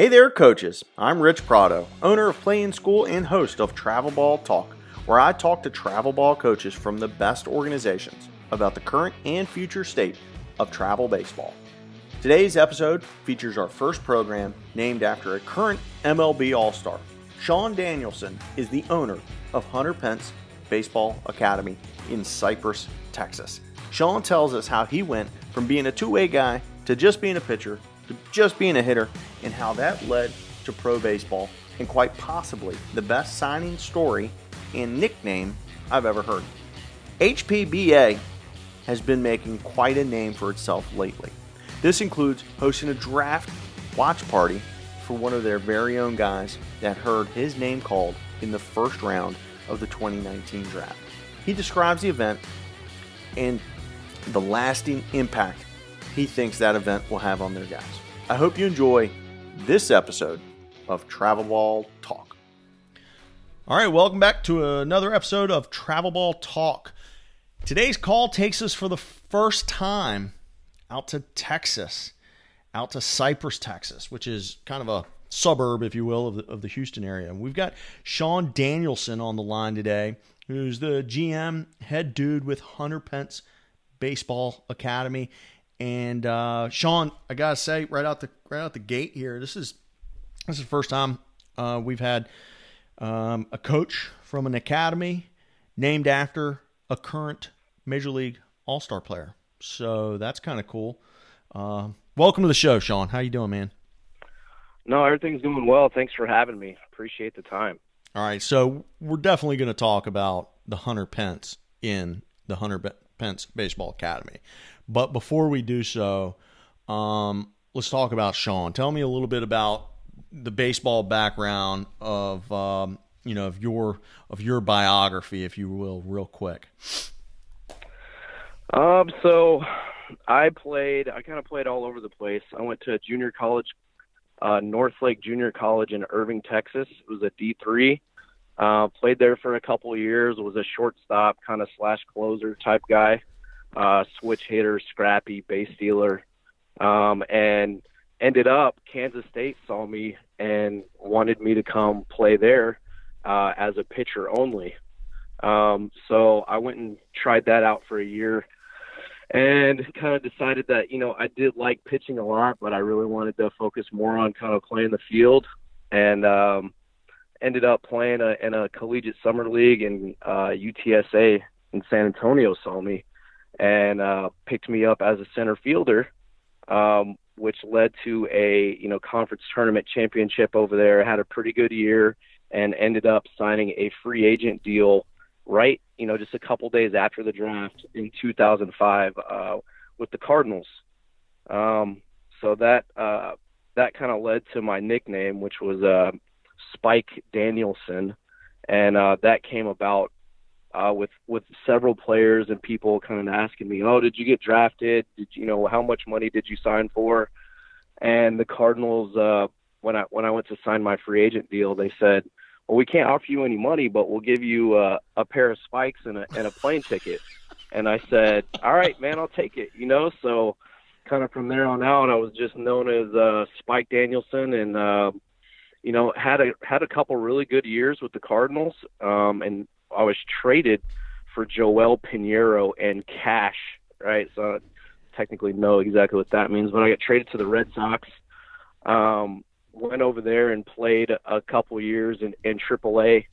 Hey there, coaches. I'm Rich Prado, owner of Play in School and host of Travel Ball Talk, where I talk to travel ball coaches from the best organizations about the current and future state of travel baseball. Today's episode features our first program named after a current MLB All-Star. Sean Danielson is the owner of Hunter Pence Baseball Academy in Cypress, Texas. Sean tells us how he went from being a two-way guy to just being a pitcher to just being a hitter, and how that led to pro baseball, and quite possibly the best signing story and nickname I've ever heard. HPBA has been making quite a name for itself lately. This includes hosting a draft watch party for one of their very own guys that heard his name called in the first round of the 2019 draft. He describes the event and the lasting impact he thinks that event will have on their guys. I hope you enjoy this episode of Travel Ball Talk. All right, welcome back to another episode of Travel Ball Talk. Today's call takes us for the first time out to Texas, out to Cypress, Texas, which is kind of a suburb, if you will, of the Houston area. And we've got Sean Danielson on the line today, who's the GM, head dude with Hunter Pence Baseball Academy. And Sean, I gotta say, right out the gate here, this is the first time we've had a coach from an academy named after a current Major League All-Star player. So that's kind of cool. Welcome to the show, Sean. How you doing, man? No, everything's doing well. Thanks for having me. Appreciate the time. All right, so we're definitely going to talk about the Hunter Pence in the Hunter Pence Baseball Academy. But before we do so, let's talk about Sean. Tell me a little bit about the baseball background of your biography, if you will, real quick. So I kind of played all over the place. I went to junior college, Northlake Junior College in Irving, Texas. It was a D3. Played there for a couple of years. Was a shortstop, kind of slash closer type guy. Switch hitter, scrappy, base stealer, and ended up Kansas State saw me and wanted me to come play there as a pitcher only. So I went and tried that out for a year and kind of decided that, I did like pitching a lot, but I really wanted to focus more on kind of playing the field, and ended up playing in a collegiate summer league, and UTSA in San Antonio saw me and picked me up as a center fielder, which led to a conference tournament championship over there. I had a pretty good year and ended up signing a free agent deal right, just a couple days after the draft in 2005 with the Cardinals. So that kind of led to my nickname, which was Spike Danielson, and that came about with several players and people kind of asking me, "Oh, did you get drafted? Did how much money did you sign for?" And the Cardinals, when I went to sign my free agent deal, they said, "Well, we can't offer you any money, but we'll give you a pair of spikes and a plane ticket." And I said, "All right, man, I'll take it." So kind of from there on out, I was just known as Spike Danielson, and had a couple really good years with the Cardinals, and I was traded for Joel Pinheiro and cash, right? So I don't technically know exactly what that means, but I got traded to the Red Sox, went over there and played a couple years in AAA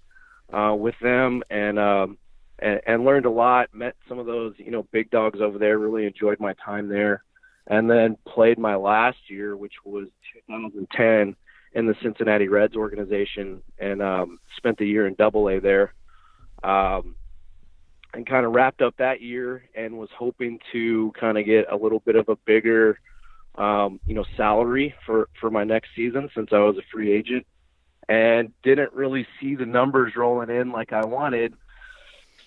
with them, and learned a lot, met some of those, big dogs over there, really enjoyed my time there, and then played my last year, which was 2010, in the Cincinnati Reds organization, and spent the year in AA there. And kind of wrapped up that year and was hoping to kind of get a little bit of a bigger, salary for my next season, since I was a free agent, and didn't really see the numbers rolling in like I wanted.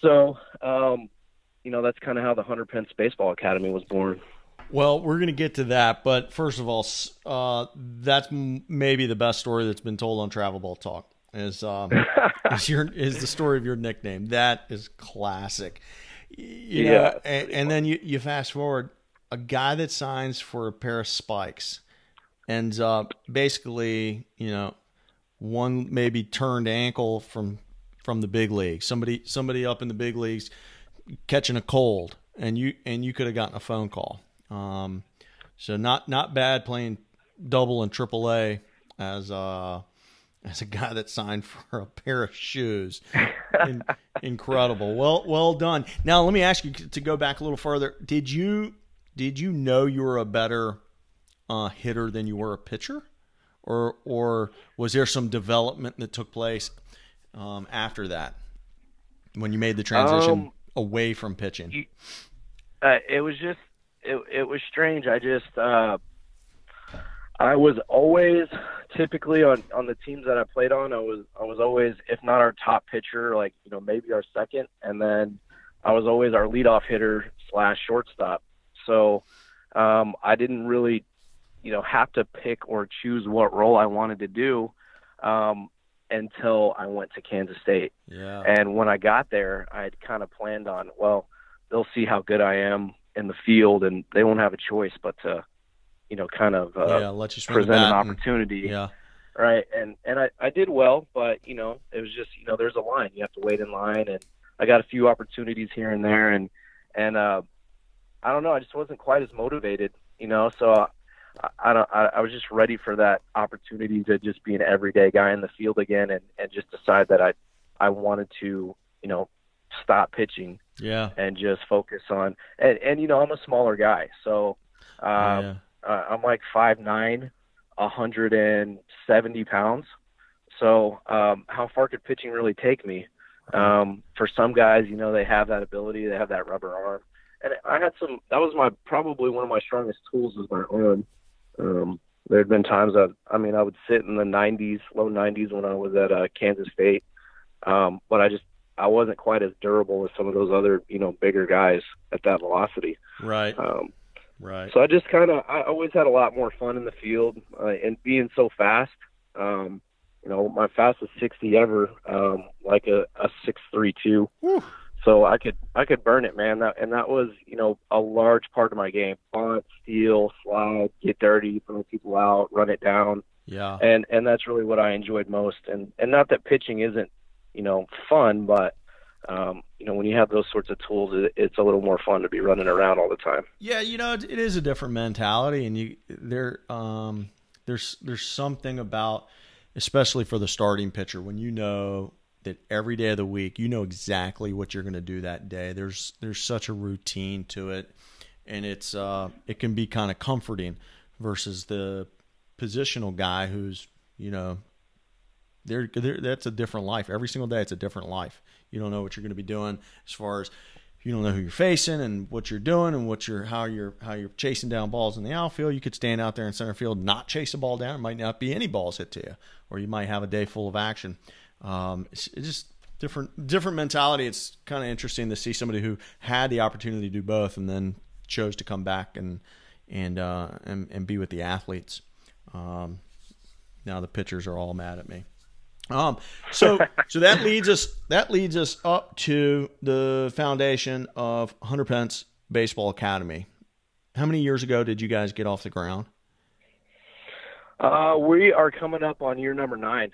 So, that's kind of how the Hunter Pence Baseball Academy was born. Well, we're going to get to that, but first of all, that's maybe the best story that's been told on Travel Ball Talk. Is the story of your nickname. That is classic. And then you fast forward, a guy that signs for a pair of spikes ends up basically, one maybe turned ankle from the big leagues. Somebody up in the big leagues catching a cold, and you could have gotten a phone call. So not bad playing double and triple A as a guy that signed for a pair of shoes. Incredible. Well done. Now let me ask you to go back a little further. Did you know you were a better hitter than you were a pitcher, or was there some development that took place after that when you made the transition away from pitching? It was just it was strange. I was always typically on the teams that I played on. I was always, if not our top pitcher, like maybe our second, and then I was always our leadoff hitter / shortstop. So I didn't really have to pick or choose what role I wanted to do until I went to Kansas State. Yeah. And when I got there, I had kind of planned on, well, they'll see how good I am in the field, and they won't have a choice but to kind of let you present an opportunity. Yeah. Right. And I did well, but, it was just, there's a line. You have to wait in line. And I got a few opportunities here and there. And I don't know, I just wasn't quite as motivated, so I was just ready for that opportunity to just be an everyday guy in the field again and just decide that I wanted to, stop pitching. Yeah. And just focus on, and I'm a smaller guy. So, I'm like 5'9", 170 pounds. So how far could pitching really take me? For some guys, they have that ability, they have that rubber arm. And that was probably one of my strongest tools was my arm. There had been times I would sit in the 90s, low 90s when I was at Kansas State. But I wasn't quite as durable as some of those other, bigger guys at that velocity. Right. Right. So I always had a lot more fun in the field and being so fast. My fastest 60 ever, like a 6.32. Whew. So I could burn it, man. That was, a large part of my game. Bunt, steal, slide, get dirty, throw people out, run it down. Yeah. And that's really what I enjoyed most. And not that pitching isn't, fun, but when you have those sorts of tools, it's a little more fun to be running around all the time. Yeah, it is a different mentality, and there's something about, especially for the starting pitcher, when you know that every day of the week you know exactly what you're going to do that day. There's such a routine to it, and it can be kind of comforting versus the positional guy who's that's a different life. Every single day it's a different life. You don't know what you're going to be doing as far as you don't know who you're facing and what you're doing and how you're chasing down balls in the outfield. You could stand out there in center field, not chase a ball down. It might not be any balls hit to you, or you might have a day full of action. It's just different mentality. It's kind of interesting to see somebody who had the opportunity to do both and then chose to come back and be with the athletes. Now the pitchers are all mad at me. So that leads us up to the foundation of Hunter Pence Baseball Academy. How many years ago did you guys get off the ground? We are coming up on year number 9.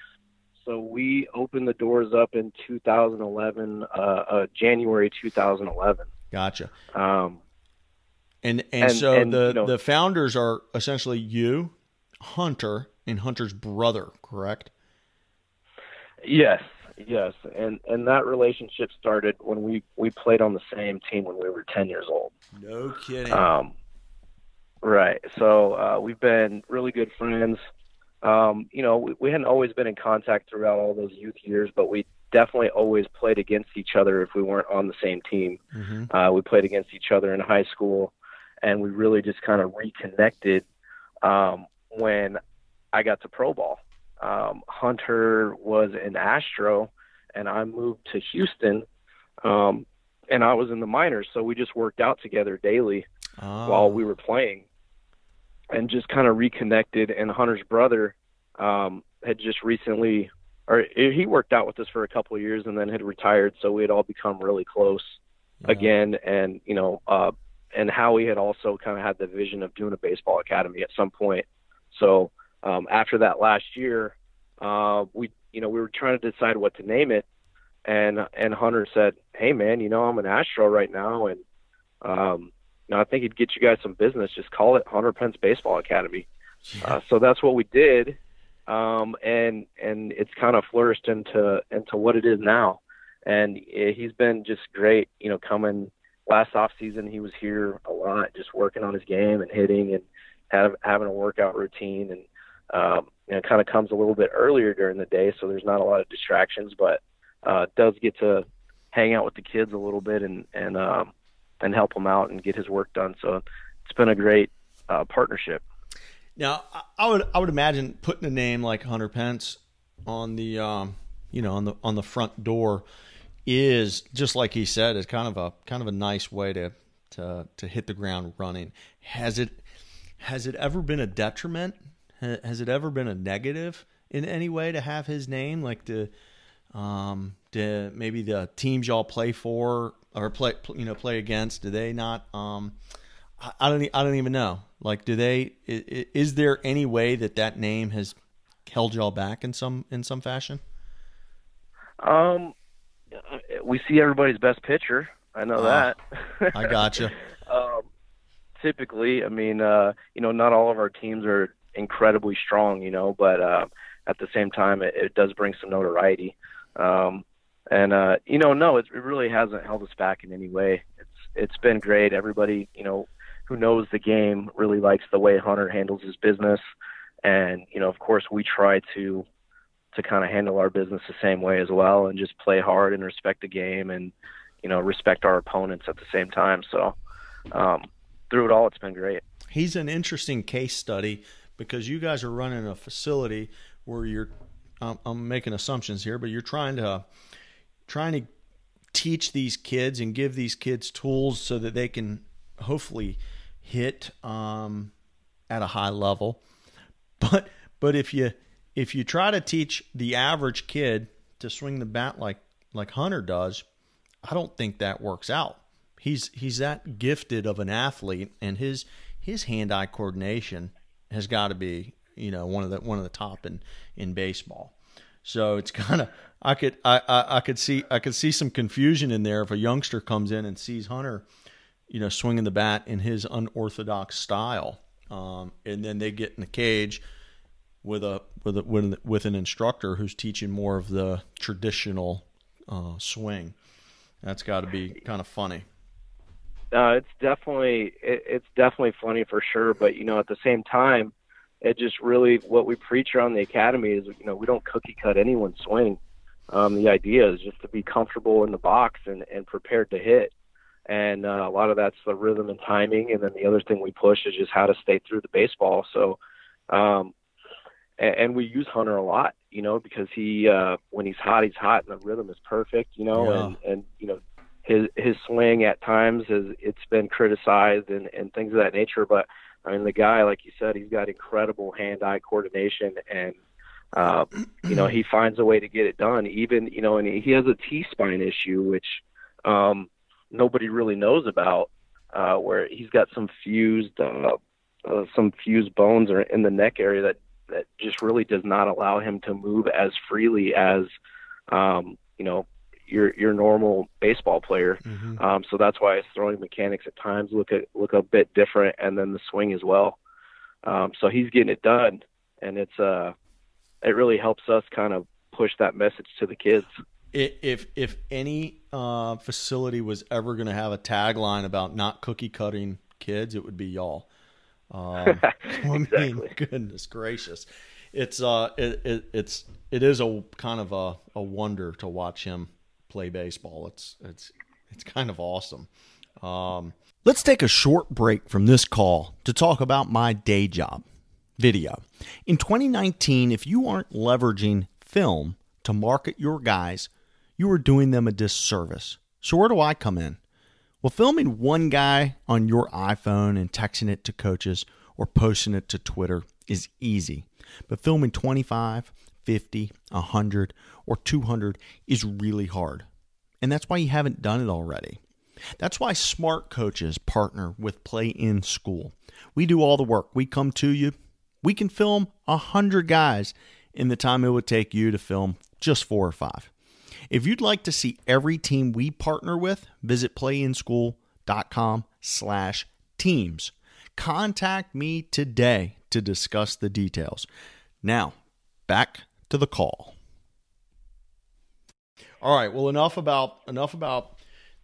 So we opened the doors up in 2011, January 2011. Gotcha. And the founders are essentially you, Hunter, and Hunter's brother, correct? Yes. And that relationship started when we played on the same team when we were 10 years old. No kidding. Right. So we've been really good friends. We hadn't always been in contact throughout all those youth years, but we definitely always played against each other if we weren't on the same team. Mm-hmm. We played against each other in high school, and we really just kind of reconnected when I got to pro ball. Hunter was an Astro, and I moved to Houston, and I was in the minors, so we just worked out together daily while we were playing, and just kind of reconnected. And Hunter's brother had just recently, or he worked out with us for a couple of years and then had retired, so we had all become really close again. And and Howie had also kind of had the vision of doing a baseball academy at some point. So after that last year, we were trying to decide what to name it, and Hunter said, "Hey man, I'm an Astro right now, and I think it'd get you guys some business. Just call it Hunter Pence Baseball Academy." So that's what we did, and it's kind of flourished into what it is now. And he's been just great. Coming last off season, he was here a lot, just working on his game and hitting and having a workout routine. And it kind of comes a little bit earlier during the day, so there's not a lot of distractions, but does get to hang out with the kids a little bit and help him out and get his work done. So it's been a great partnership. Now, I would imagine putting a name like Hunter Pence on the on the front door is, just like he said, is kind of a nice way to hit the ground running. Has it ever been a detriment? Has it ever been a negative in any way to have his name? Like maybe the teams y'all play for or play against, do they not? I don't even know. Like, do they? Is there any way that name has held y'all back in some fashion? We see everybody's best pitcher. I know that. I gotcha. Typically, I mean, not all of our teams are incredibly strong, but at the same time, it does bring some notoriety. No, it really hasn't held us back in any way. It's been great. Everybody, who knows the game really likes the way Hunter handles his business. And, of course, we try to kind of handle our business the same way as well, and just play hard and respect the game and, respect our opponents at the same time. So through it all, it's been great. He's an interesting case study because you guys are running a facility where you're, I'm making assumptions here, but you're trying to teach these kids and give these kids tools so that they can hopefully hit at a high level. But if you try to teach the average kid to swing the bat like Hunter does, I don't think that works out. He's that gifted of an athlete, and his hand-eye coordination has got to be one of the top in baseball. So it's kind of I could see some confusion in there if a youngster comes in and sees Hunter, swinging the bat in his unorthodox style, and then they get in the cage with an instructor who's teaching more of the traditional swing. That's got to be kind of funny. It's definitely funny for sure, but at the same time, it just really, what we preach around the academy is we don't cookie cut anyone's swing. The idea is just to be comfortable in the box and prepared to hit. And a lot of that's the rhythm and timing. And then the other thing we push is just how to stay through the baseball. So, and we use Hunter a lot, because he, when he's hot and the rhythm is perfect, Yeah. and his swing at times it's been criticized and things of that nature. But I mean, the guy, like you said, he's got incredible hand-eye coordination, and he finds a way to get it done. Even, and he has a T-spine issue, which nobody really knows about, where he's got some fused bones or in the neck area that just really does not allow him to move as freely as, your normal baseball player. Mm-hmm. So that's why his throwing mechanics at times look a bit different, and then the swing as well. So he's getting it done, and it really helps us kind of push that message to the kids. If any facility was ever going to have a tagline about not cookie cutting kids, it would be y'all. Exactly. I mean, goodness gracious, it is a kind of a wonder to watch him play baseball. It's kind of awesome. Let's take a short break from this call to talk about my day job, video. In 2019, if you aren't leveraging film to market your guys, you are doing them a disservice. So where do I come in? Well, filming one guy on your iPhone and texting it to coaches or posting it to Twitter is easy. But filming 25, 50, 100, or 200 is really hard. And that's why you haven't done it already. That's why smart coaches partner with Play in School. We do all the work. We come to you. We can film 100 guys in the time it would take you to film just 4 or 5. If you'd like to see every team we partner with, visit playinschool.com/teams. Contact me today to discuss the details. Now, back to the call. All right, well, enough about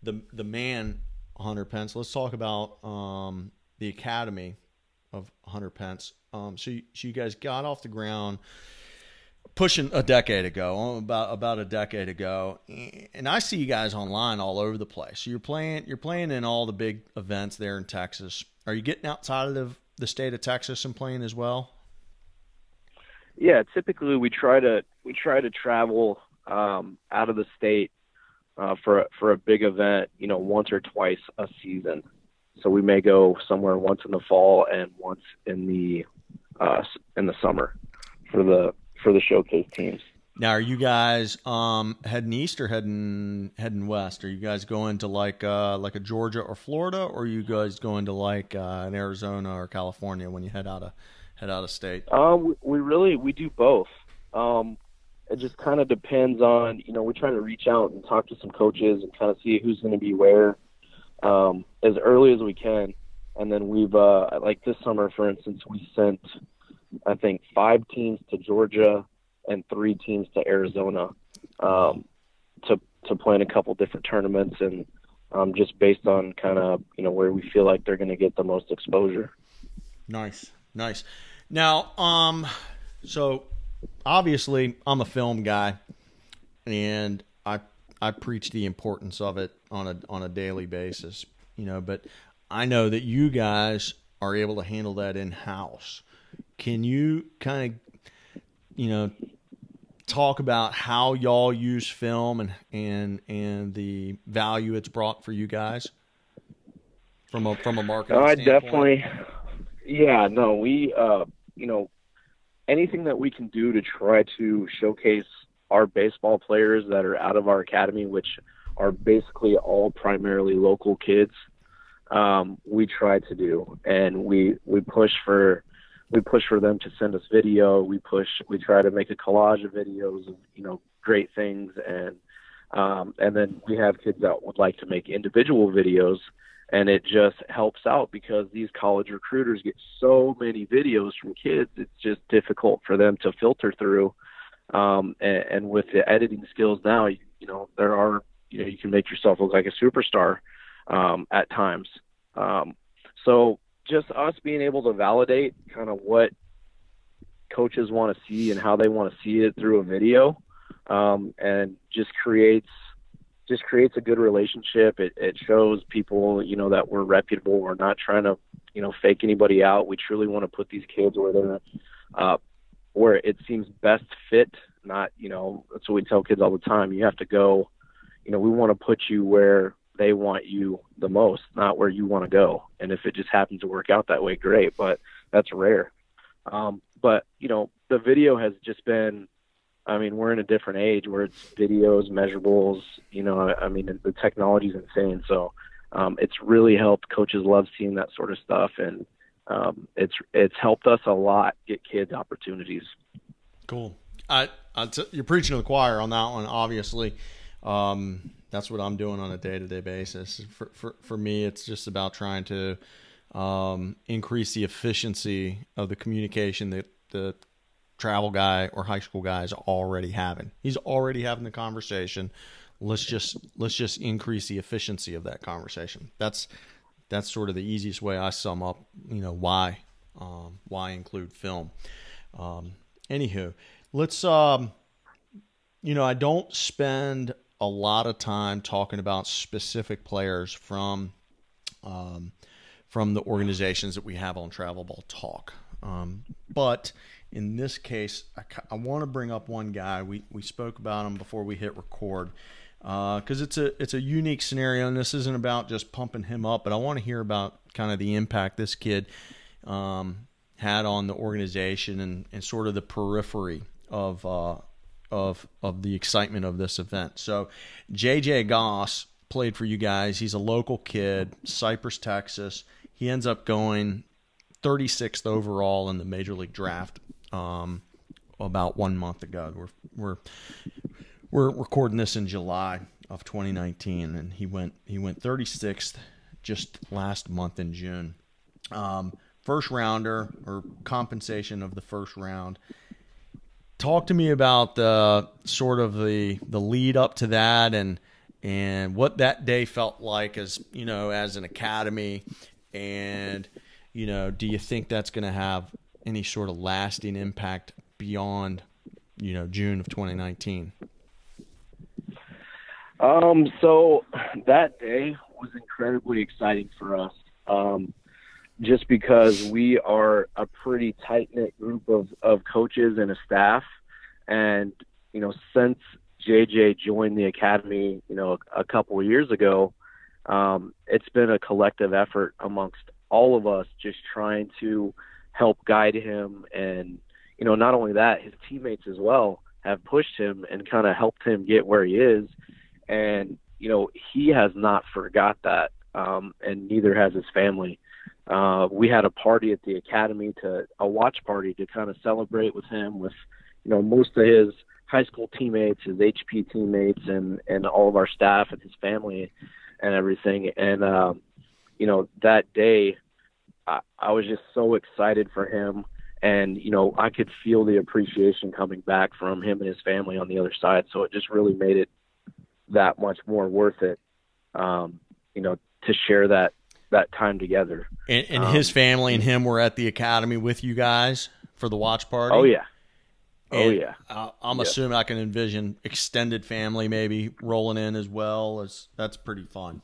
the man, Hunter Pence. Let's talk about the academy of Hunter Pence. So you guys got off the ground pushing a decade ago, about a decade ago, and I see you guys online all over the place. So you're playing in all the big events there in Texas. Are you getting outside of the state of Texas and playing as well? Yeah, typically we try to travel out of the state for a big event, once or twice a season. So we may go somewhere once in the fall and once in the summer for the showcase teams. Now, are you guys heading east or heading west? Are you guys going to like a Georgia or Florida, or are you guys going to like an Arizona or California when you head out of state? We do both. It just kind of depends on, we try to reach out and talk to some coaches and kind of see who's going to be where as early as we can. And then we've like this summer, for instance, we sent I think 5 teams to Georgia and 3 teams to Arizona to play in a couple different tournaments, and just based on kind of where we feel like they're going to get the most exposure. Nice. Now, so obviously I'm a film guy, and I preach the importance of it on a daily basis, but I know that you guys are able to handle that in-house. Can you kind of, talk about how y'all use film and the value it's brought for you guys from a marketing standpoint? Definitely. Yeah, no, we, anything that we can do to try to showcase our baseball players that are out of our academy, which are basically all primarily local kids, we try to do, and we push for them to send us video. We try to make a collage of videos of, great things. And then we have kids that would like to make individual videos, and it just helps out because these college recruiters get so many videos from kids. It's just difficult for them to filter through. And with the editing skills now, there are, you can make yourself look like a superstar, at times. So just us being able to validate kind of what coaches want to see and how they want to see it through a video, and just creates a good relationship. It shows people, that we're reputable. We're not trying to, fake anybody out. We truly want to put these kids where they're, where it seems best fit. Not, that's what we tell kids all the time. You have to go, we want to put you where they want you the most, not where you want to go. And if it just happens to work out that way, great, but that's rare. But, the video has just been, we're in a different age where it's videos, measurables, the technology's insane. So it's really helped. Coaches love seeing that sort of stuff. And it's helped us a lot get kids opportunities. Cool. You're preaching to the choir on that one, obviously. That's what I'm doing on a day-to-day basis. For me, it's just about trying to increase the efficiency of the communication that the travel guy or high school guy is already having. He's already having the conversation. Let's just increase the efficiency of that conversation. That's sort of the easiest way I sum up, why include film. Anywho, let's I don't spend a lot of time talking about specific players from the organizations that we have on Travel Ball Talk. But in this case, I want to bring up one guy. We spoke about him before we hit record because it's a unique scenario, and this isn't about just pumping him up, but I want to hear about kind of the impact this kid had on the organization and sort of the periphery of the excitement of this event. So JJ Goss played for you guys. He's a local kid, Cypress, Texas. He ends up going 36th overall in the Major League Draft about 1 month ago. We're recording this in July of 2019, and he went 36th just last month in June. First rounder, or compensation of the first round. Talk to me about the sort of the lead up to that, and what that day felt like as an academy, and do you think that's going to have any sort of lasting impact beyond June of 2019? So that day was incredibly exciting for us. Just because we are a pretty tight-knit group of coaches and a staff. And, since JJ joined the academy, a couple of years ago, it's been a collective effort amongst all of us just trying to help guide him. And, not only that, his teammates as well have pushed him and kind of helped him get where he is. And, he has not forgot that, and neither has his family. We had a party at the academy, a watch party to kind of celebrate with him, with, most of his high school teammates, his HP teammates, and all of our staff and his family and everything. And, that day I was just so excited for him, and, I could feel the appreciation coming back from him and his family on the other side. So it just really made it that much more worth it, to share that time together. And his family and him were at the academy with you guys for the watch party? Oh, yeah. I'm assuming I can envision extended family maybe rolling in as well. That's pretty fun.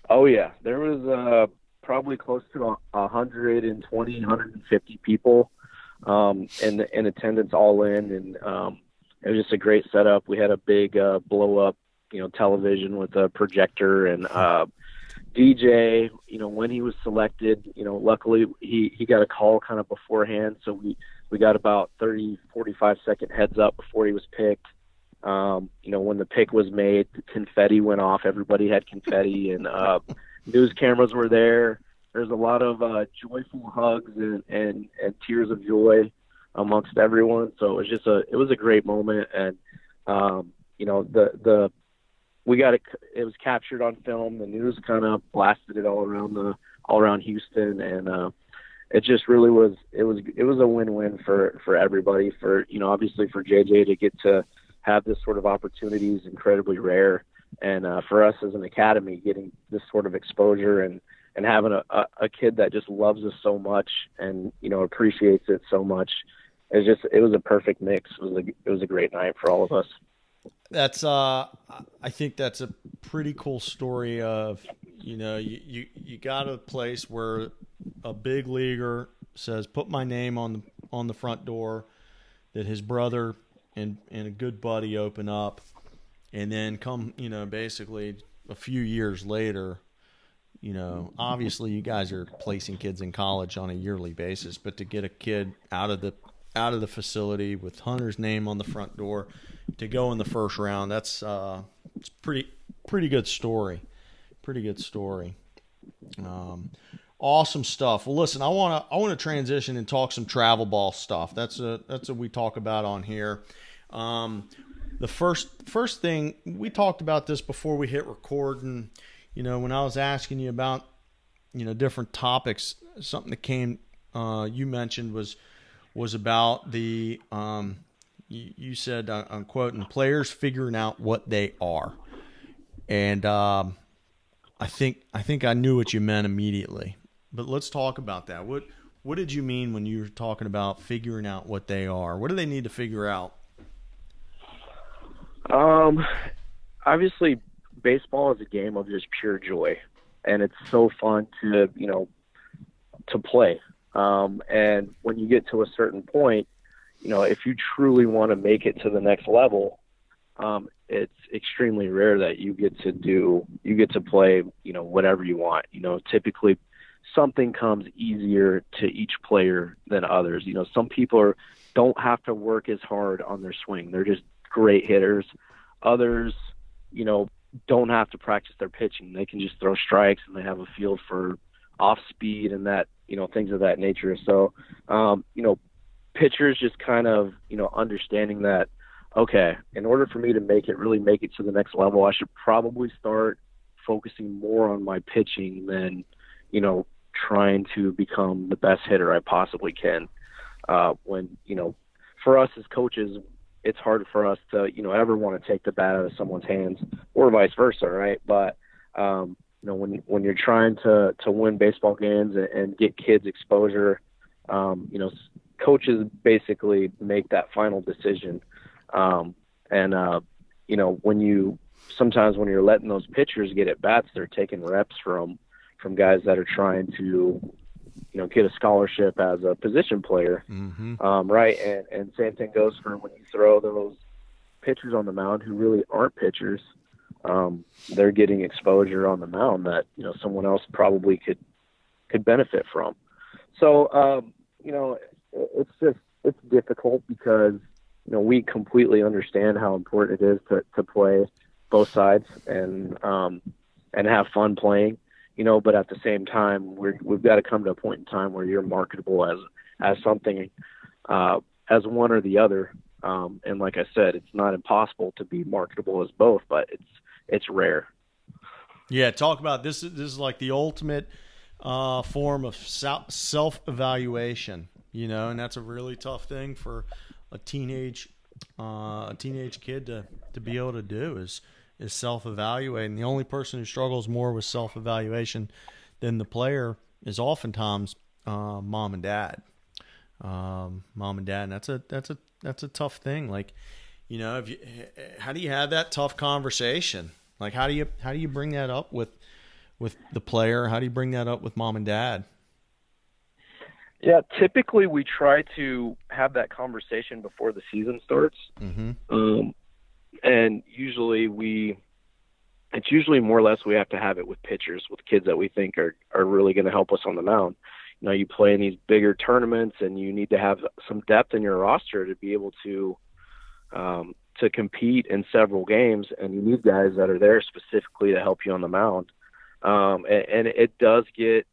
Oh, yeah. There was probably close to 120, 150 people in attendance all in, and it was just a great setup. We had a big blow-up, television with a projector, and DJ, when he was selected, luckily he got a call kind of beforehand. So we got about 30, 45 second heads up before he was picked. When the pick was made, the confetti went off. Everybody had confetti, and news cameras were there. There's a lot of joyful hugs and tears of joy amongst everyone. So it was a great moment. And, it was captured on film. The news kind of blasted it all around Houston, and it just really was. It was a win-win for everybody. For obviously for JJ to get to have this sort of opportunity is incredibly rare, and for us as an academy, getting this sort of exposure and having a kid that just loves us so much and appreciates it so much, it was a perfect mix. It was a great night for all of us. That's I think that's a pretty cool story of, you got a place where a big leaguer says, put my name on the front door, that his brother and a good buddy open up, and then come, basically a few years later, obviously you guys are placing kids in college on a yearly basis, but to get a kid out of the facility with Hunter's name on the front door to go in the first round, that's it's pretty good story. Pretty good story. Awesome stuff. Well, listen, I want to transition and talk some travel ball stuff. That's what we talk about on here. The first thing, we talked about this before we hit record, and when I was asking you about different topics, something that came you mentioned was about the you said, I'm quoting, players figuring out what they are. And I think I knew what you meant immediately. But let's talk about that. What did you mean when you were talking about figuring out what they are? What do they need to figure out? Obviously, baseball is a game of just pure joy, and it's so fun to play. And when you get to a certain point, if you truly want to make it to the next level, it's extremely rare that you get to play, whatever you want. Typically something comes easier to each player than others. Some people don't have to work as hard on their swing. They're just great hitters. Others, don't have to practice their pitching. They can just throw strikes, and they have a feel for off speed and that, things of that nature. So, pitchers just kind of, understanding that, okay, in order for me to really make it to the next level, I should probably start focusing more on my pitching than, trying to become the best hitter I possibly can. When, for us as coaches, it's hard for us to, ever want to take the bat out of someone's hands or vice versa, right? But, when you're trying to win baseball games and get kids exposure, coaches basically make that final decision. Sometimes when you're letting those pitchers get at bats, they're taking reps from guys that are trying to, get a scholarship as a position player. Mm-hmm. Right. And same thing goes for when you throw those pitchers on the mound who really aren't pitchers. They're getting exposure on the mound that, someone else probably could benefit from. So, it's difficult because, we completely understand how important it is to play both sides and have fun playing, but at the same time, we've got to come to a point in time where you're marketable as something, as one or the other. And like I said, it's not impossible to be marketable as both, but it's rare. Yeah. Talk about this. This is like the ultimate form of self-evaluation, and that's a really tough thing for a teenage kid to be able to do is self-evaluate. And the only person who struggles more with self-evaluation than the player is oftentimes mom and dad. And that's a tough thing. Like, how do you have that tough conversation? Like, how do you bring that up with the player? How do you bring that up with mom and dad? Yeah, typically we try to have that conversation before the season starts. Mm-hmm. And it's usually more or less we have to have it with pitchers, with kids that we think are really going to help us on the mound. You play in these bigger tournaments and you need to have some depth in your roster to be able to compete in several games, and you need guys that are there specifically to help you on the mound. And it does get,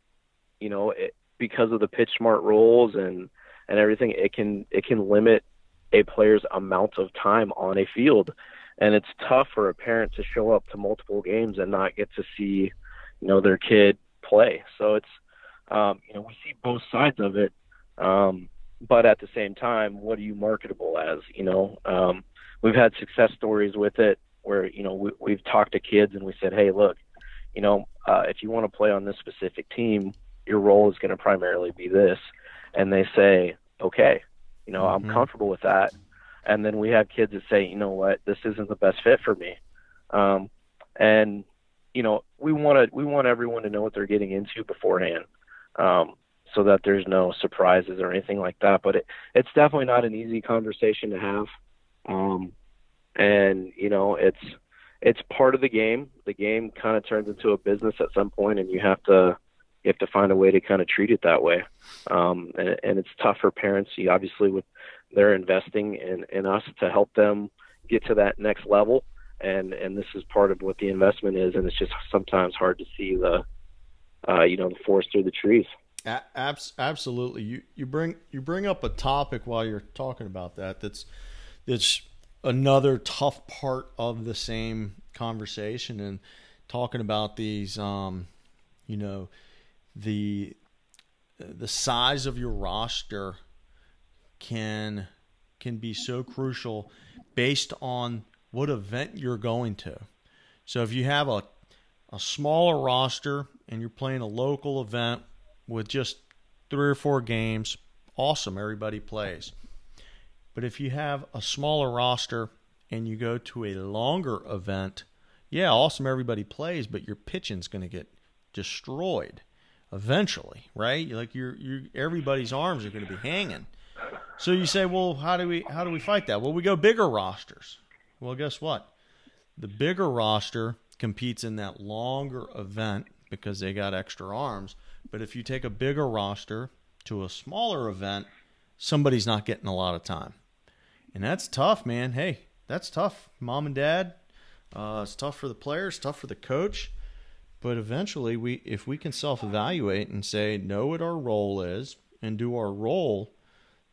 because of the pitch smart rules and everything, it can limit a player's amount of time on a field. And it's tough for a parent to show up to multiple games and not get to see, their kid play. So it's, we see both sides of it. But at the same time, what are you marketable as? We've had success stories with it where, we've talked to kids and we said, hey, look, if you want to play on this specific team, your role is going to primarily be this. And they say, okay, Mm-hmm. I'm comfortable with that. And then we have kids that say, you know what, this isn't the best fit for me. And, we want everyone to know what they're getting into beforehand, so that there's no surprises or anything like that. But it's definitely not an easy conversation to have. And, it's part of the game. The game kind of turns into a business at some point, and you have to find a way to kind of treat it that way. And it's tough for parents. Obviously, they're investing in us to help them get to that next level. And this is part of what the investment is. And it's just sometimes hard to see the forest through the trees. Absolutely. You bring up a topic while you're talking about that. That's another tough part of the same conversation, and talking about these, the size of your roster can be so crucial based on what event you're going to. So if you have a smaller roster and you're playing a local event with just 3 or 4 games, awesome, everybody plays. But if you have a smaller roster and you go to a longer event, yeah, awesome, everybody plays, but your pitching's going to get destroyed eventually, right? Like everybody's arms are going to be hanging. So you say, well, how do we fight that? Well, we go bigger rosters. Well, guess what? The bigger roster competes in that longer event because they got extra arms. But if you take a bigger roster to a smaller event, somebody's not getting a lot of time. And that's tough, man. Hey, that's tough. Mom and dad, it's tough for the players, tough for the coach. But eventually, if we can self-evaluate and say, know what our role is and do our role,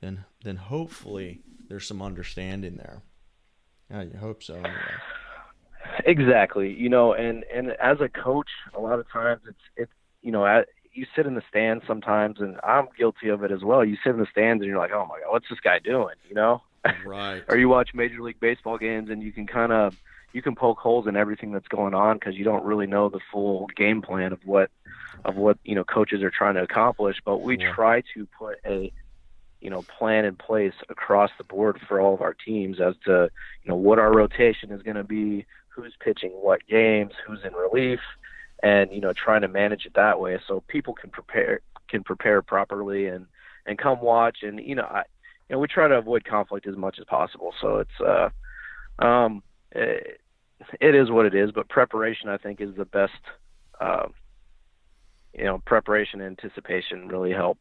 then hopefully there's some understanding there. Yeah, you hope so anyway. Exactly. And as a coach, a lot of times it's you sit in the stands sometimes, and I'm guilty of it as well. You sit in the stands and you're like, oh my God, what's this guy doing? Right. Or you watch Major League Baseball games and you can poke holes in everything that's going on because you don't really know the full game plan of what coaches are trying to accomplish. But we try to put a plan in place across the board for all of our teams as to what our rotation is going to be, who's pitching what games, who's in relief, and trying to manage it that way so people can prepare properly and come watch. And we try to avoid conflict as much as possible. So it's it is what it is, but preparation, I think, is the best. Preparation and anticipation really help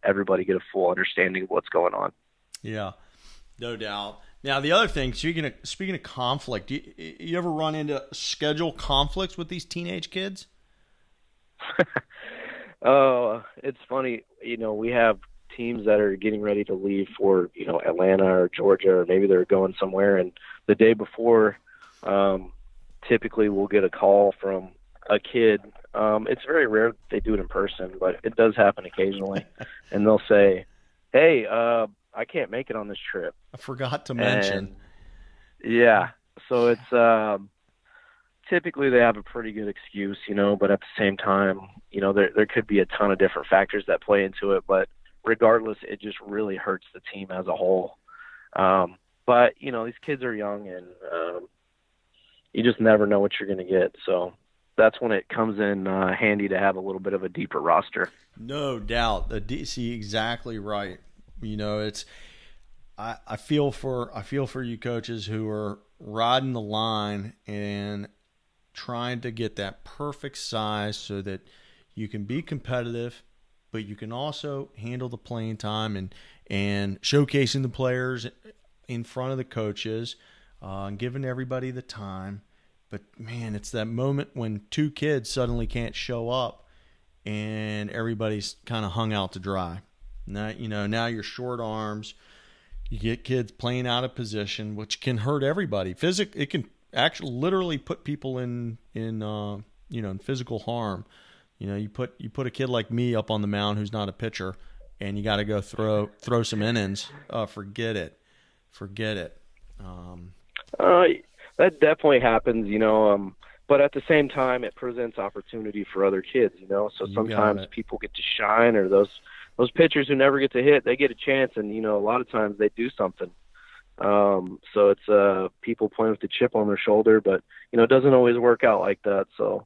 everybody get a full understanding of what's going on. Yeah, no doubt. Now, the other thing, speaking of conflict, you ever run into schedule conflicts with these teenage kids? Oh, it's funny. We have teams that are getting ready to leave for, Atlanta or Georgia, or maybe they're going somewhere. And the day before, typically we'll get a call from a kid. It's very rare that they do it in person, but it does happen occasionally. And they'll say, hey, I can't make it on this trip. I forgot to mention. Yeah. So it's typically they have a pretty good excuse, but at the same time, there could be a ton of different factors that play into it. But regardless, it just really hurts the team as a whole. But, these kids are young, and you just never know what you're going to get. So that's when it comes in handy to have a little bit of a deeper roster. No doubt. See, exactly right. It's I feel for you coaches who are riding the line and trying to get that perfect size so that you can be competitive, but you can also handle the playing time and showcasing the players in front of the coaches, and giving everybody the time. But man, it's that moment when two kids suddenly can't show up and everybody's kind of hung out to dry. Now you're short arms. You get kids playing out of position, which can hurt everybody. It can actually literally put people in physical harm. You put a kid like me up on the mound who's not a pitcher, and you got to go throw some innings. Forget it. That definitely happens, but at the same time, it presents opportunity for other kids, So sometimes people get to shine, or those pitchers who never get to hit, they get a chance, and a lot of times they do something. So it's people playing with the chip on their shoulder, but it doesn't always work out like that. So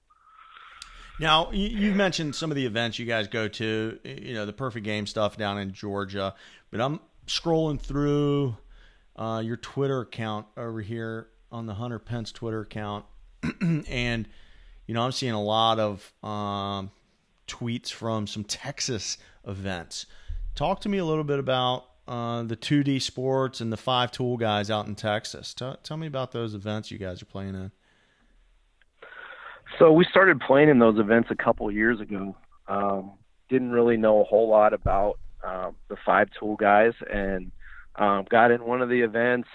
now you've mentioned some of the events you guys go to, the Perfect Game stuff down in Georgia, but I'm scrolling through your Twitter account over here on the Hunter Pence Twitter account, and I'm seeing a lot of tweets from some Texas events. Talk to me a little bit about the 2D Sports and the 5-Tool guys out in Texas. Tell me about those events you guys are playing in. So we started playing in those events a couple years ago. Didn't really know a whole lot about the 5-Tool guys, and got in one of the events.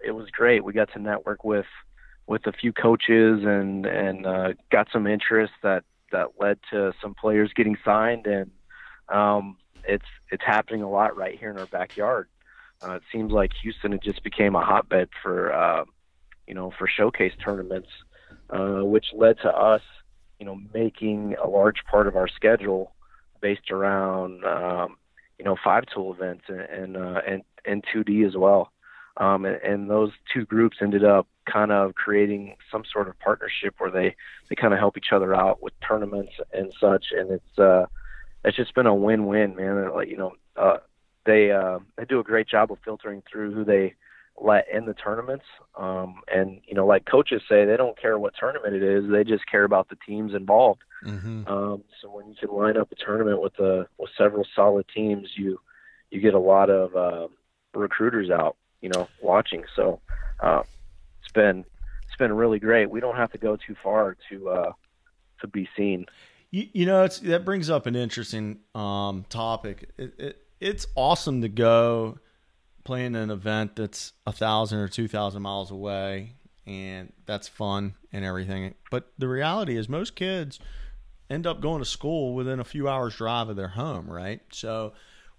It was great. We got to network with a few coaches and got some interest that led to some players getting signed, and it's happening a lot right here in our backyard. It seems like Houston had just became a hotbed for showcase tournaments, which led to us, making a large part of our schedule based around 5-Tool events and 2D as well. And those two groups ended up kind of creating some sort of partnership where they kind of help each other out with tournaments and such. And it's just been a win-win, man. They do a great job of filtering through who they let in the tournaments. And like coaches say, they don't care what tournament it is. They just care about the teams involved. Mm-hmm. So when you can line up a tournament with several solid teams, you get a lot of recruiters out, watching. So it's been really great. We don't have to go too far to be seen. That brings up an interesting topic. It's awesome to go play in an event that's 1,000 or 2,000 miles away, and that's fun and everything. But the reality is most kids end up going to school within a few hours drive of their home, right? So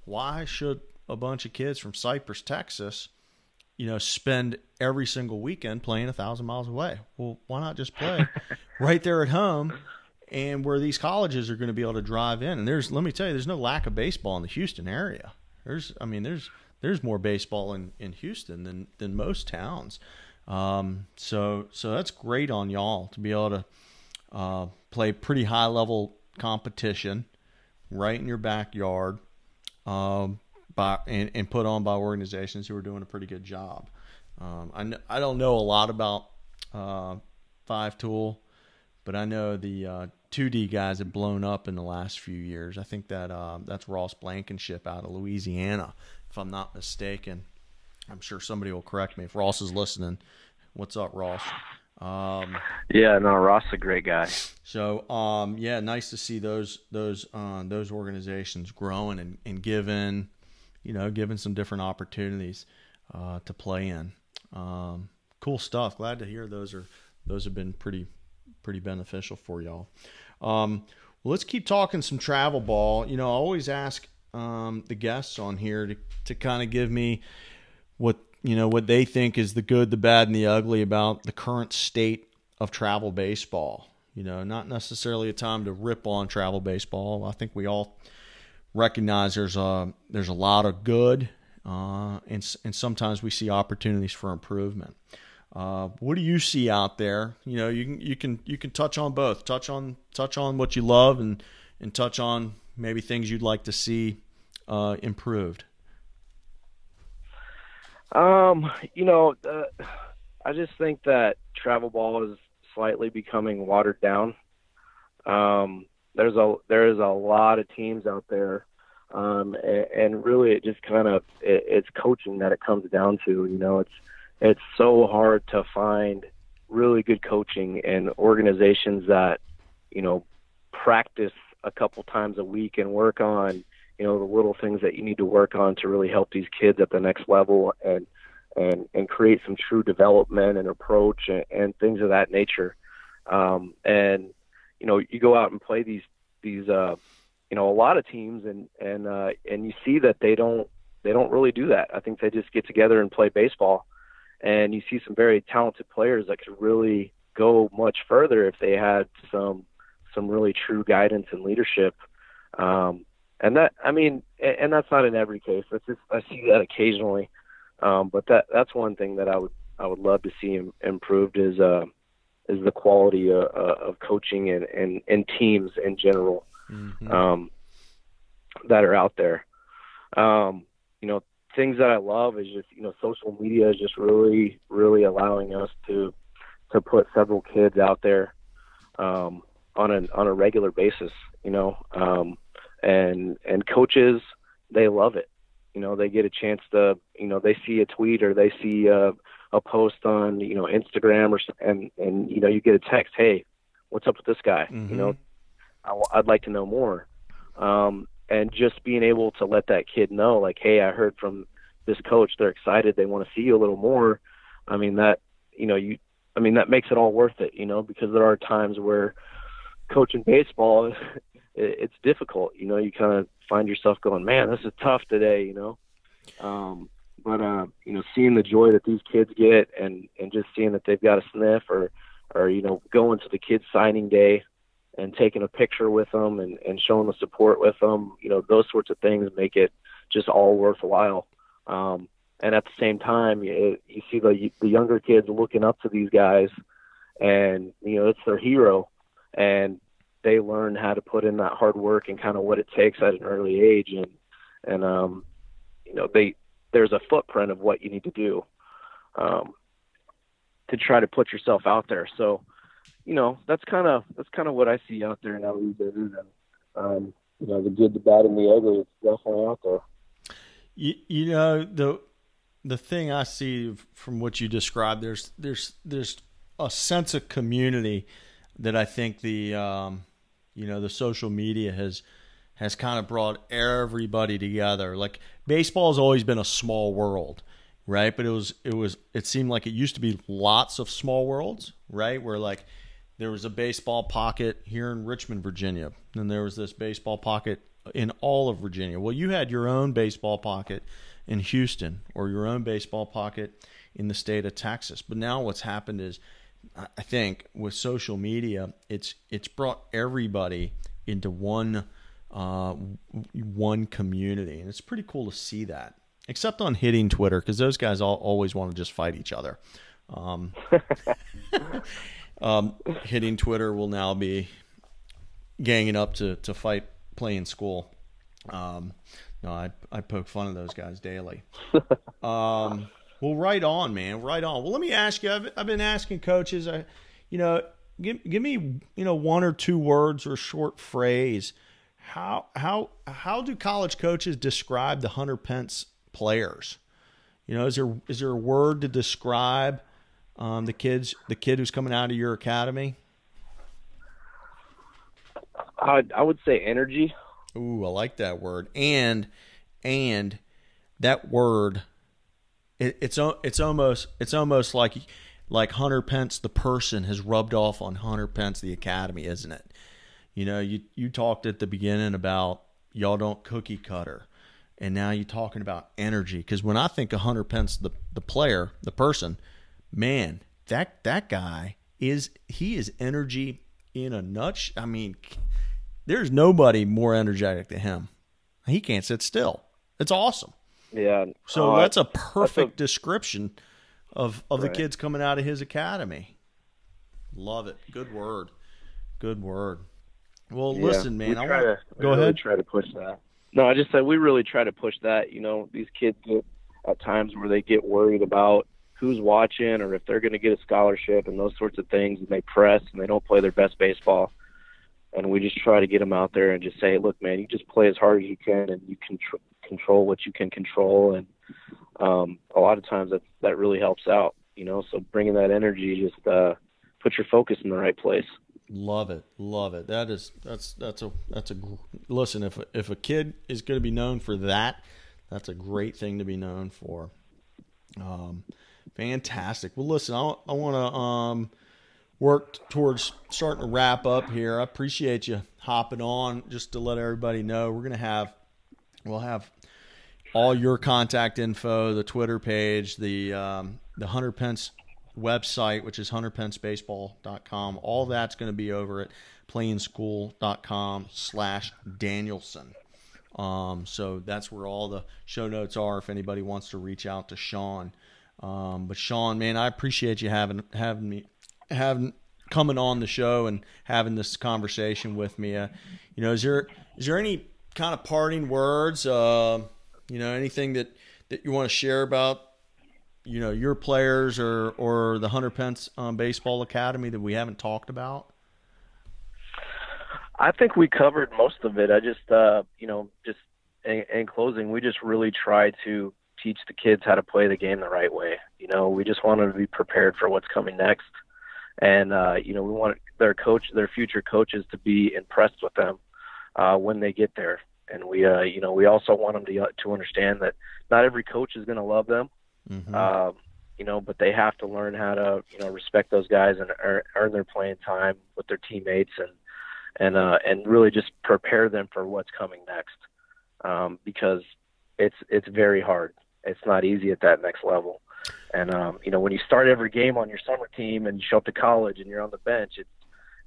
why should a bunch of kids from Cypress, Texas, spend every single weekend playing 1,000 miles away? Well, why not just play right there at home, and where these colleges are going to be able to drive in? And let me tell you, there's no lack of baseball in the Houston area. There's more baseball in Houston than most towns. So that's great on y'all to be able to play pretty high level competition right in your backyard, and put on by organizations who are doing a pretty good job. I don't know a lot about 5-tool, but I know the 2D guys have blown up in the last few years. I think that's Ross Blankenship out of Louisiana, if I'm not mistaken. I'm sure somebody will correct me if Ross is listening. What's up, Ross? Ross is a great guy. So, nice to see those organizations growing and given some different opportunities to play in. Cool stuff. Glad to hear those have been pretty beneficial for y'all. Well, let's keep talking some travel ball. I always ask the guests on here to kind of give me what they think is the good, the bad, and the ugly about the current state of travel baseball. Not necessarily a time to rip on travel baseball. I think we all recognize there's a lot of good, and sometimes we see opportunities for improvement. What do you see out there? You can touch on both. Touch on what you love and touch on maybe things you'd like to see improved. I just think that travel ball is slightly becoming watered down. There is a lot of teams out there, and really it just it's coaching that it comes down to. It's so hard to find really good coaching and organizations that practice a couple times a week and work on the little things that you need to work on to really help these kids at the next level and create some true development and approach and things of that nature. You go out and play these a lot of teams and you see that they don't really do that. I think they just get together and play baseball, and you see some very talented players that could really go much further if they had some really true guidance and leadership. And that's not in every case. I see that occasionally. But that's one thing that I would love to see improved is the quality of coaching and teams in general, that are out there. Things that I love is just, social media is just really, really allowing us to put several kids out there, on a regular basis, and coaches, they love it. They get a chance to, they see a tweet or they see a post on, Instagram and you get a text, hey, what's up with this guy? I'd like to know more. And just being able to let that kid know, like, hey, I heard from this coach, they're excited, they want to see you a little more. That makes it all worth it, because there are times where coaching baseball, it's difficult. You kind of find yourself going, man, this is tough today, but seeing the joy that these kids get and just seeing that they've got a sniff or going to the kids signing day and taking a picture with them and showing the support with them, those sorts of things make it just all worthwhile. And at the same time, you see the younger kids looking up to these guys, and it's their hero, and they learn how to put in that hard work and kind of what it takes at an early age, and there's a footprint of what you need to do to try to put yourself out there. So, that's kind of what I see out there now these days. And the good, the bad, and the ugly is definitely out there. The thing I see from what you described, there's a sense of community that I think the the social media has kind of brought everybody together. Like baseball has always been a small world, right? But it seemed like it used to be lots of small worlds, right? Where like there was a baseball pocket here in Richmond, Virginia, and there was this baseball pocket in all of Virginia. Well, you had your own baseball pocket in Houston or your own baseball pocket in the state of Texas. But now what's happened is, I think with social media, it's brought everybody into one community, and it's pretty cool to see that. Except on hitting Twitter, because those guys always want to just fight each other. Hitting Twitter will now be ganging up to fight playing school. No, I poke fun of those guys daily. Well, right on, man. Right on. Well, let me ask you. I've been asking coaches. Give me one or two words or short phrase. How do college coaches describe the Hunter Pence players? Is there a word to describe the kid who's coming out of your academy? I would say energy. Ooh, I like that word. And that word. It's almost like Hunter Pence the person has rubbed off on Hunter Pence the academy, isn't it? You talked at the beginning about y'all don't cookie cutter, and now you're talking about energy. Because when I think of Hunter Pence the player, the person, man, that guy is energy in a nutshell. I mean, there's nobody more energetic than him. He can't sit still. It's awesome. Yeah. So that's a perfect description of the right. kids coming out of his academy. Love it. Good word. Well, yeah, listen, man. Go ahead. Try to push that. No, I just said we really try to push that. These kids get at times where they get worried about who's watching or if they're going to get a scholarship and those sorts of things, and they press and they don't play their best baseball. And we just try to get them out there and just say, look, man, you just play as hard as you can, and you can control what you can control. And a lot of times that really helps out, so bringing that energy, just put your focus in the right place. Love it. Listen, if a kid is going to be known for that, that's a great thing to be known for. Fantastic. Well, listen, I want to work towards starting to wrap up here. I appreciate you hopping on. Just to let everybody know, we'll have all your contact info, the Twitter page, the Hunter Pence website, which is hunterpencebaseball.com. All that's going to be over at playinschool.com/Danielson. So that's where all the show notes are if anybody wants to reach out to Sean. But Sean, man, I appreciate you having coming on the show and having this conversation with me. Is there any kind of parting words? Anything that you want to share about your players or the Hunter Pence Baseball Academy that we haven't talked about? I think we covered most of it. I just just in closing, we just really try to teach the kids how to play the game the right way. We just want them to be prepared for what's coming next. And, we want their future coaches to be impressed with them when they get there. And we also want them to understand that not every coach is going to love them, but they have to learn how to, respect those guys and earn their playing time with their teammates and really just prepare them for what's coming next. Because it's very hard. It's not easy at that next level. And, when you start every game on your summer team and you show up to college and you're on the bench,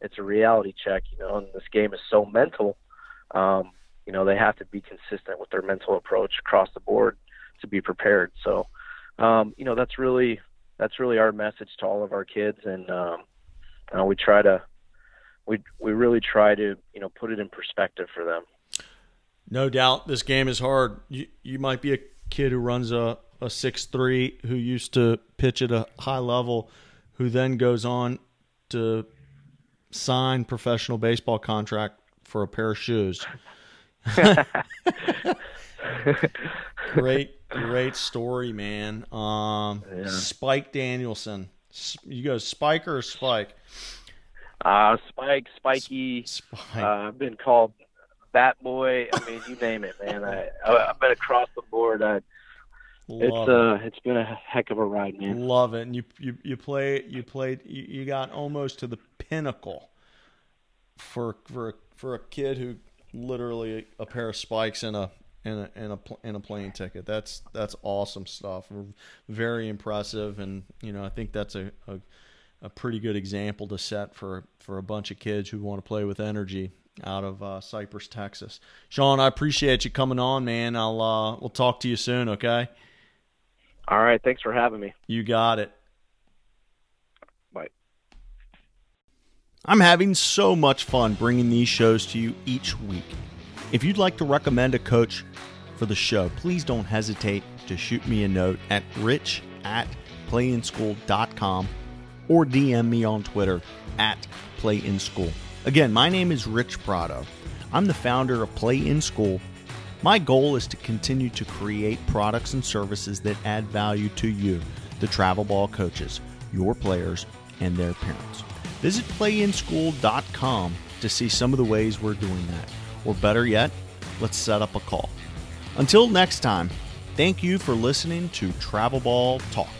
it's a reality check, and this game is so mental. They have to be consistent with their mental approach across the board to be prepared. So, that's really our message to all of our kids. And, we really try to, put it in perspective for them. No doubt this game is hard. You might be a kid who runs a 6'3", who used to pitch at a high level, who then goes on to sign professional baseball contract for a pair of shoes. Great story, man. Yeah. Spike Danielson. You go Spike or Spike? Spike, Spiky. Spike. I've been called Bat Boy. I mean, you name it, man. I've been across the board. It's been a heck of a ride, man. Love it. And you got almost to the pinnacle for a kid who literally a pair of spikes and a plane ticket. That's awesome stuff. Very impressive, and I think that's a pretty good example to set for a bunch of kids who want to play with energy out of Cypress, Texas. Sean, I appreciate you coming on, man. We'll talk to you soon, okay? All right, thanks for having me. You got it. Bye. I'm having so much fun bringing these shows to you each week. If you'd like to recommend a coach for the show, please don't hesitate to shoot me a note at rich@playinschool.com or DM me on Twitter @playinschool. Again, my name is Rich Prado. I'm the founder of Play in School. My goal is to continue to create products and services that add value to you, the travel ball coaches, your players, and their parents. Visit playinschool.com to see some of the ways we're doing that. Or better yet, let's set up a call. Until next time, thank you for listening to Travel Ball Talk.